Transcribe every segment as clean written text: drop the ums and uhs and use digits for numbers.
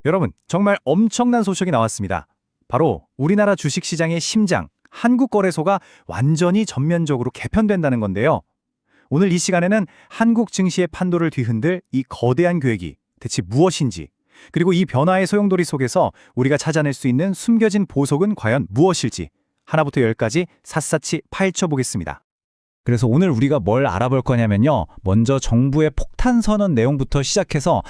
여러분, 정말 엄청난 소식이 나왔습니다. 바로 우리나라 주식시장의 심장, 한국거래소가 완전히 전면적으로 개편된다는 건데요. 오늘 이 시간에는 한국 증시의 판도를 뒤흔들 이 거대한 계획이 대체 무엇인지, 그리고 이 변화의 소용돌이 속에서 우리가 찾아낼 수 있는 숨겨진 보석은 과연 무엇일지 하나부터 열까지 샅샅이 파헤쳐 보겠습니다. 그래서 오늘 우리가 뭘 알아볼 거냐면요. 먼저 정부의 폭탄 선언 내용부터 시작해서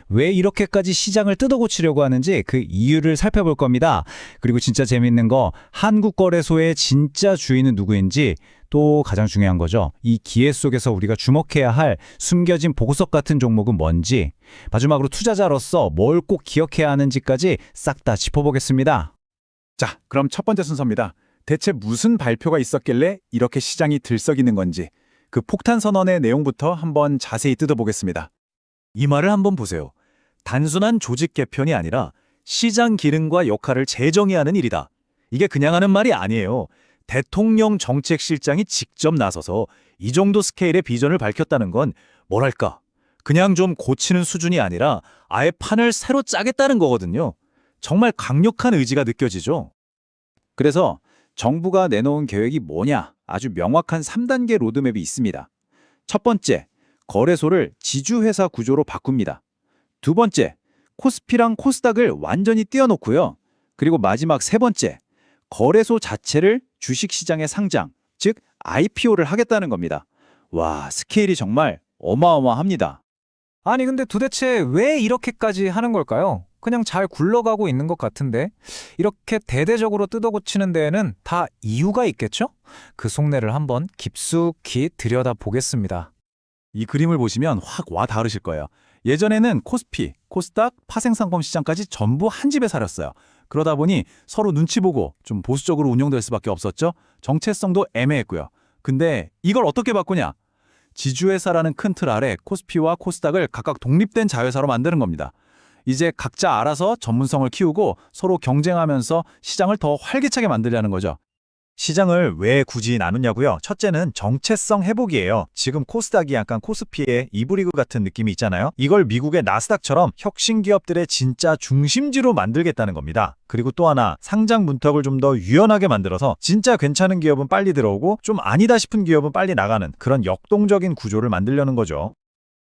왜 이렇게까지 시장을 뜯어고치려고 하는지 그 이유를 살펴볼 겁니다. 그리고 진짜 재밌는 거 한국거래소의 진짜 주인은 누구인지, 또 가장 중요한 거죠. 이 기회 속에서 우리가 주목해야 할 숨겨진 보석 같은 종목은 뭔지, 마지막으로 투자자로서 뭘 꼭 기억해야 하는지까지 싹 다 짚어보겠습니다. 자, 그럼 첫 번째 순서입니다. 대체 무슨 발표가 있었길래 이렇게 시장이 들썩이는 건지, 그 폭탄 선언의 내용부터 한번 자세히 뜯어보겠습니다. 이 말을 한번 보세요. 단순한 조직 개편이 아니라 시장 기능과 역할을 재정의하는 일이다. 이게 그냥 하는 말이 아니에요. 대통령 정책실장이 직접 나서서 이 정도 스케일의 비전을 밝혔다는 건 뭐랄까, 그냥 좀 고치는 수준이 아니라 아예 판을 새로 짜겠다는 거거든요. 정말 강력한 의지가 느껴지죠. 그래서 정부가 내놓은 계획이 뭐냐? 아주 명확한 3단계 로드맵이 있습니다. 첫 번째, 거래소를 지주회사 구조로 바꿉니다. 두 번째, 코스피랑 코스닥을 완전히 떼어놓고요. 그리고 마지막 세 번째, 거래소 자체를 주식시장에 상장, 즉 IPO를 하겠다는 겁니다. 와, 스케일이 정말 어마어마합니다. 아니 근데 도대체 왜 이렇게까지 하는 걸까요? 그냥 잘 굴러가고 있는 것 같은데 이렇게 대대적으로 뜯어고치는 데에는 다 이유가 있겠죠? 그 속내를 한번 깊숙이 들여다보겠습니다. 이 그림을 보시면 확 와 닿으실 거예요. 예전에는 코스피, 코스닥, 파생상품 시장까지 전부 한 집에 살았어요. 그러다 보니 서로 눈치 보고 좀 보수적으로 운영될 수밖에 없었죠. 정체성도 애매했고요. 근데 이걸 어떻게 바꾸냐? 지주회사라는 큰 틀 아래 코스피와 코스닥을 각각 독립된 자회사로 만드는 겁니다. 이제 각자 알아서 전문성을 키우고 서로 경쟁하면서 시장을 더 활기차게 만들려는 거죠. 시장을 왜 굳이 나누냐고요? 첫째는 정체성 회복이에요. 지금 코스닥이 약간 코스피의 이브리그 같은 느낌이 있잖아요. 이걸 미국의 나스닥처럼 혁신 기업들의 진짜 중심지로 만들겠다는 겁니다. 그리고 또 하나, 상장 문턱을 좀 더 유연하게 만들어서 진짜 괜찮은 기업은 빨리 들어오고 좀 아니다 싶은 기업은 빨리 나가는 그런 역동적인 구조를 만들려는 거죠.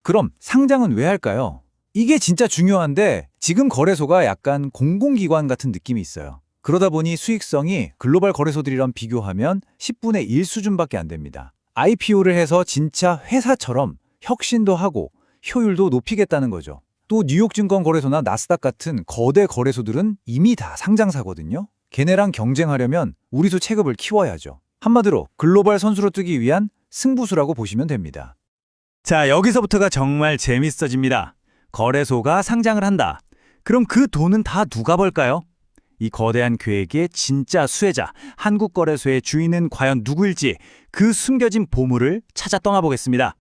그럼 상장은 왜 할까요? 이게 진짜 중요한데 지금 거래소가 약간 공공기관 같은 느낌이 있어요. 그러다 보니 수익성이 글로벌 거래소들이랑 비교하면 10분의 1 수준밖에 안 됩니다. IPO를 해서 진짜 회사처럼 혁신도 하고 효율도 높이겠다는 거죠. 또 뉴욕증권거래소나 나스닥 같은 거대 거래소들은 이미 다 상장사거든요. 걔네랑 경쟁하려면 우리도 체급을 키워야죠. 한마디로 글로벌 선수로 뜨기 위한 승부수라고 보시면 됩니다. 자, 여기서부터가 정말 재밌어집니다. 거래소가 상장을 한다. 그럼 그 돈은 다 누가 벌까요? 이 거대한 계획의 진짜 수혜자, 한국거래소의 주인은 과연 누구일지 그 숨겨진 보물을 찾아 떠나보겠습니다.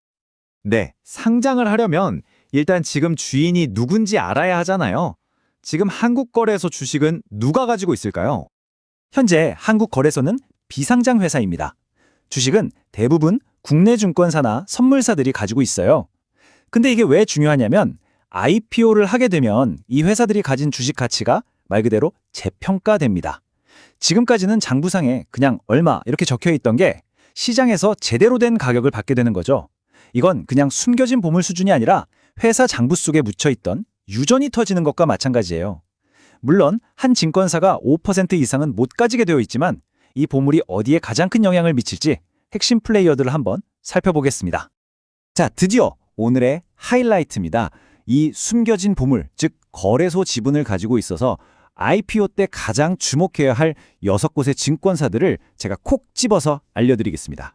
네, 상장을 하려면 일단 지금 주인이 누군지 알아야 하잖아요. 지금 한국거래소 주식은 누가 가지고 있을까요? 현재 한국거래소는 비상장 회사입니다. 주식은 대부분 국내 증권사나 선물사들이 가지고 있어요. 근데 이게 왜 중요하냐면 IPO를 하게 되면 이 회사들이 가진 주식 가치가 말 그대로 재평가됩니다. 지금까지는 장부상에 그냥 얼마 이렇게 적혀 있던 게 시장에서 제대로 된 가격을 받게 되는 거죠. 이건 그냥 숨겨진 보물 수준이 아니라 회사 장부 속에 묻혀 있던 유전이 터지는 것과 마찬가지예요. 물론 한 증권사가 5% 이상은 못 가지게 되어 있지만 이 보물이 어디에 가장 큰 영향을 미칠지 핵심 플레이어들을 한번 살펴보겠습니다. 자, 드디어 오늘의 하이라이트입니다. 이 숨겨진 보물, 즉 거래소 지분을 가지고 있어서 IPO 때 가장 주목해야 할 6곳의 증권사들을 제가 콕 집어서 알려드리겠습니다.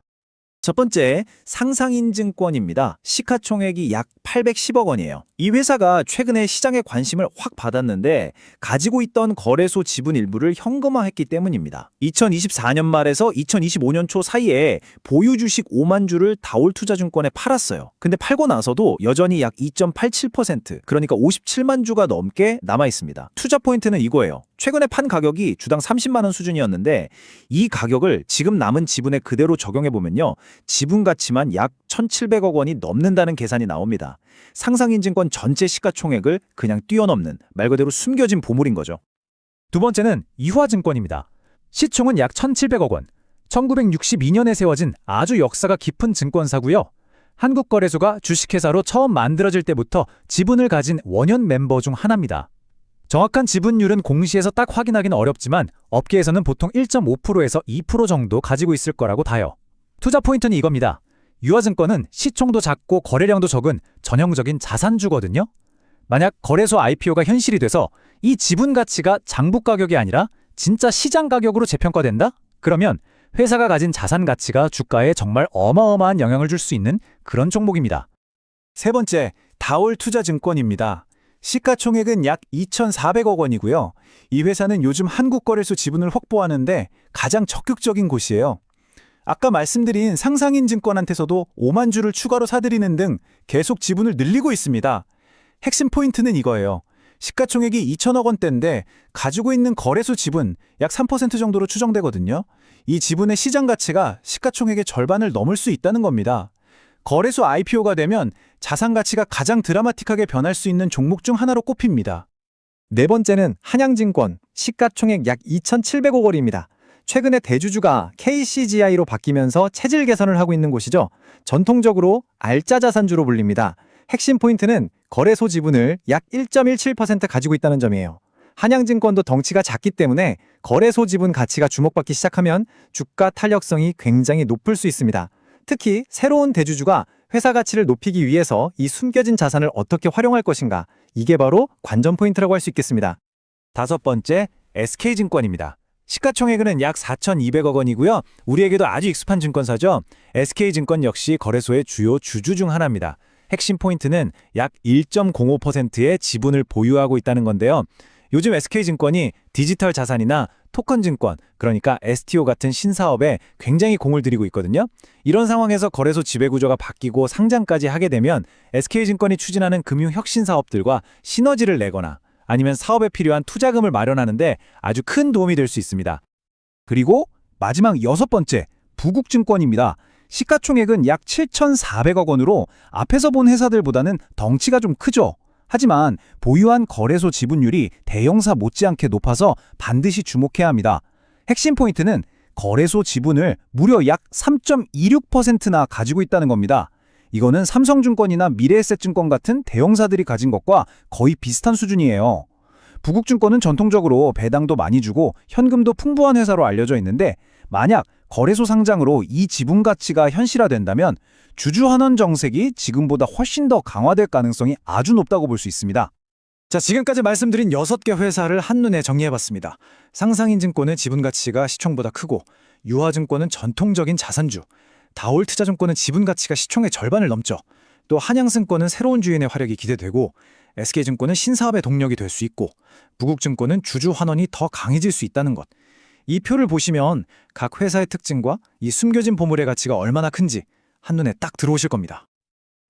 첫 번째, 상상인증권입니다. 시가총액이 약 810억 원이에요. 이 회사가 최근에 시장의 관심을 확 받았는데 가지고 있던 거래소 지분 일부를 현금화했기 때문입니다. 2024년 말에서 2025년 초 사이에 보유 주식 5만 주를 다올투자증권에 팔았어요. 근데 팔고 나서도 여전히 약 2.87%, 그러니까 57만 주가 넘게 남아 있습니다. 투자 포인트는 이거예요. 최근에 판 가격이 주당 30만 원 수준이었는데 이 가격을 지금 남은 지분에 그대로 적용해 보면요. 지분 가치만 약 1,700억 원이 넘는다는 계산이 나옵니다. 상상인증권 전체 시가총액을 그냥 뛰어넘는 말 그대로 숨겨진 보물인 거죠. 두 번째는 이화증권입니다. 시총은 약 1,700억 원. 1962년에 세워진 아주 역사가 깊은 증권사고요. 한국거래소가 주식회사로 처음 만들어질 때부터 지분을 가진 원년 멤버 중 하나입니다. 정확한 지분율은 공시에서 딱 확인하기는 어렵지만 업계에서는 보통 1.5%에서 2% 정도 가지고 있을 거라고 봐요. 투자 포인트는 이겁니다. 유화증권은 시총도 작고 거래량도 적은 전형적인 자산주거든요. 만약 거래소 IPO가 현실이 돼서 이 지분 가치가 장부 가격이 아니라 진짜 시장 가격으로 재평가된다? 그러면 회사가 가진 자산 가치가 주가에 정말 어마어마한 영향을 줄 수 있는 그런 종목입니다. 세 번째, 다올투자증권입니다. 시가총액은 약 2,400억 원이고요. 이 회사는 요즘 한국거래소 지분을 확보하는데 가장 적극적인 곳이에요. 아까 말씀드린 상상인증권한테서도 5만 주를 추가로 사들이는 등 계속 지분을 늘리고 있습니다. 핵심 포인트는 이거예요. 시가총액이 2천억 원대인데 가지고 있는 거래소 지분 약 3% 정도로 추정되거든요. 이 지분의 시장 가치가 시가총액의 절반을 넘을 수 있다는 겁니다. 거래소 IPO가 되면 자산 가치가 가장 드라마틱하게 변할 수 있는 종목 중 하나로 꼽힙니다. 네 번째는 한양증권, 시가총액 약 2,700억 원입니다. 최근에 대주주가 KCGI로 바뀌면서 체질 개선을 하고 있는 곳이죠. 전통적으로 알짜 자산주로 불립니다. 핵심 포인트는 거래소 지분을 약 1.17% 가지고 있다는 점이에요. 한양증권도 덩치가 작기 때문에 거래소 지분 가치가 주목받기 시작하면 주가 탄력성이 굉장히 높을 수 있습니다. 특히 새로운 대주주가 회사 가치를 높이기 위해서 이 숨겨진 자산을 어떻게 활용할 것인가, 이게 바로 관전 포인트라고 할 수 있겠습니다. 다섯 번째, SK증권입니다. 시가총액은 약 4,200억 원이고요. 우리에게도 아주 익숙한 증권사죠. SK증권 역시 거래소의 주요 주주 중 하나입니다. 핵심 포인트는 약 1.05%의 지분을 보유하고 있다는 건데요. 요즘 SK증권이 디지털 자산이나 토큰 증권, 그러니까 STO 같은 신사업에 굉장히 공을 들이고 있거든요. 이런 상황에서 거래소 지배구조가 바뀌고 상장까지 하게 되면 SK증권이 추진하는 금융혁신 사업들과 시너지를 내거나 아니면 사업에 필요한 투자금을 마련하는데 아주 큰 도움이 될 수 있습니다. 그리고 마지막 여섯 번째, 부국증권입니다. 시가총액은 약 7,400억 원으로 앞에서 본 회사들보다는 덩치가 좀 크죠. 하지만 보유한 거래소 지분율이 대형사 못지않게 높아서 반드시 주목해야 합니다. 핵심 포인트는 거래소 지분을 무려 약 3.26%나 가지고 있다는 겁니다. 이거는 삼성증권이나 미래에셋증권 같은 대형사들이 가진 것과 거의 비슷한 수준이에요. 부국증권은 전통적으로 배당도 많이 주고 현금도 풍부한 회사로 알려져 있는데 만약 거래소 상장으로 이 지분 가치가 현실화된다면 주주 환원 정책이 지금보다 훨씬 더 강화될 가능성이 아주 높다고 볼 수 있습니다. 자, 지금까지 말씀드린 6개 회사를 한눈에 정리해봤습니다. 상상인증권은 지분 가치가 시총보다 크고 유화증권은 전통적인 자산주, 다올투자증권은 지분 가치가 시총의 절반을 넘죠. 또 한양증권은 새로운 주인의 활약이 기대되고 SK증권은 신사업의 동력이 될 수 있고 부국증권은 주주 환원이 더 강해질 수 있다는 것. 이 표를 보시면 각 회사의 특징과 이 숨겨진 보물의 가치가 얼마나 큰지 한눈에 딱 들어오실 겁니다.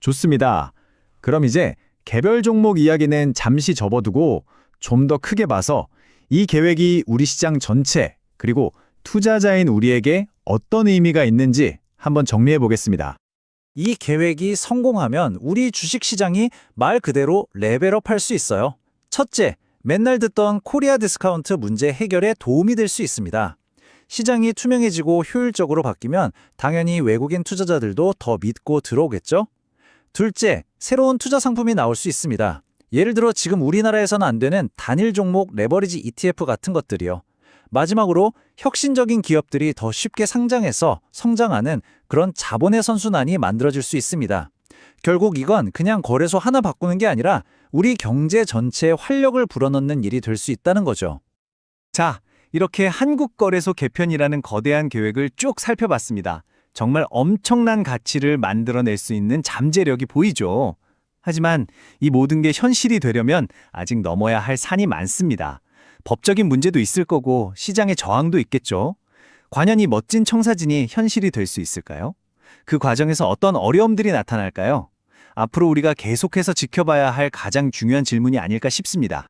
좋습니다. 그럼 이제 개별 종목 이야기는 잠시 접어두고 좀 더 크게 봐서 이 계획이 우리 시장 전체 그리고 투자자인 우리에게 어떤 의미가 있는지 한번 정리해 보겠습니다. 이 계획이 성공하면 우리 주식시장이 말 그대로 레벨업할 수 있어요. 첫째, 맨날 듣던 코리아 디스카운트 문제 해결에 도움이 될 수 있습니다. 시장이 투명해지고 효율적으로 바뀌면 당연히 외국인 투자자들도 더 믿고 들어오겠죠? 둘째, 새로운 투자 상품이 나올 수 있습니다. 예를 들어 지금 우리나라에서는 안 되는 단일 종목 레버리지 ETF 같은 것들이요. 마지막으로 혁신적인 기업들이 더 쉽게 상장해서 성장하는 그런 자본의 선순환이 만들어질 수 있습니다. 결국 이건 그냥 거래소 하나 바꾸는 게 아니라 우리 경제 전체에 활력을 불어넣는 일이 될 수 있다는 거죠. 자, 이렇게 한국거래소 개편이라는 거대한 계획을 쭉 살펴봤습니다. 정말 엄청난 가치를 만들어낼 수 있는 잠재력이 보이죠. 하지만 이 모든 게 현실이 되려면 아직 넘어야 할 산이 많습니다. 법적인 문제도 있을 거고 시장의 저항도 있겠죠. 과연 이 멋진 청사진이 현실이 될 수 있을까요? 그 과정에서 어떤 어려움들이 나타날까요? 앞으로 우리가 계속해서 지켜봐야 할 가장 중요한 질문이 아닐까 싶습니다.